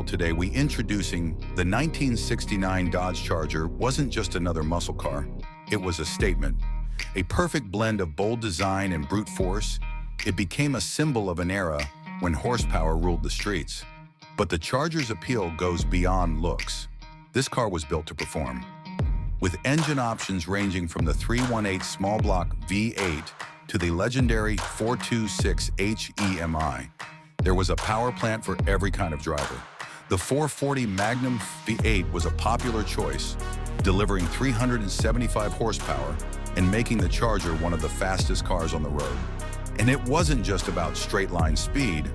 today, we introducing the 1969 Dodge Charger wasn't just another muscle car. It was a statement. A perfect blend of bold design and brute force, it became a symbol of an era when horsepower ruled the streets. But the Charger's appeal goes beyond looks. This car was built to perform. With engine options ranging from the 318 small block V8 to the legendary 426 HEMI, there was a power plant for every kind of driver. The 440 Magnum V8 was a popular choice, delivering 375 horsepower and making the Charger one of the fastest cars on the road. And it wasn't just about straight-line speed.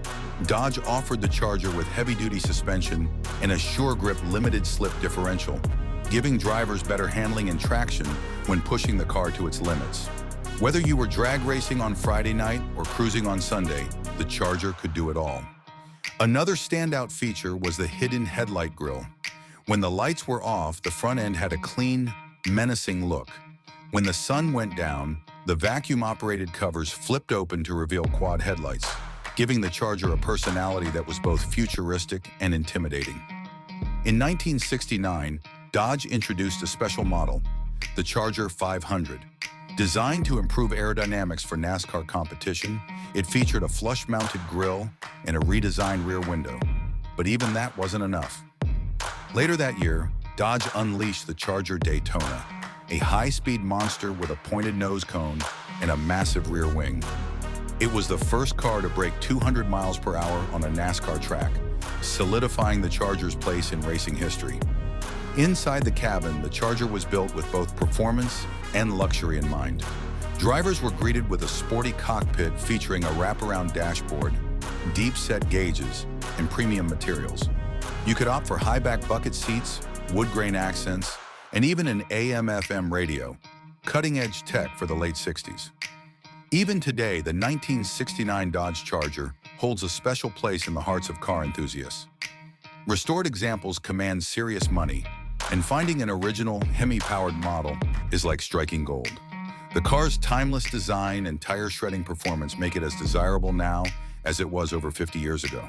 Dodge offered the Charger with heavy-duty suspension and a sure-grip limited-slip differential, giving drivers better handling and traction when pushing the car to its limits. Whether you were drag racing on Friday night or cruising on Sunday, the Charger could do it all. Another standout feature was the hidden headlight grille. When the lights were off, the front end had a clean, menacing look. When the sun went down, the vacuum-operated covers flipped open to reveal quad headlights, giving the Charger a personality that was both futuristic and intimidating. In 1969, Dodge introduced a special model, the Charger 500. Designed to improve aerodynamics for NASCAR competition, it featured a flush-mounted grille and a redesigned rear window. But even that wasn't enough. Later that year, Dodge unleashed the Charger Daytona, a high-speed monster with a pointed nose cone and a massive rear wing. It was the first car to break 200 miles per hour on a NASCAR track, solidifying the Charger's place in racing history. Inside the cabin, the Charger was built with both performance and luxury in mind. Drivers were greeted with a sporty cockpit featuring a wraparound dashboard, deep-set gauges, and premium materials. You could opt for high-back bucket seats, wood grain accents, and even an AM/FM radio, cutting-edge tech for the late 60s. Even today, the 1969 Dodge Charger holds a special place in the hearts of car enthusiasts. Restored examples command serious money, and finding an original Hemi-powered model is like striking gold. The car's timeless design and tire-shredding performance make it as desirable now as it was over 50 years ago.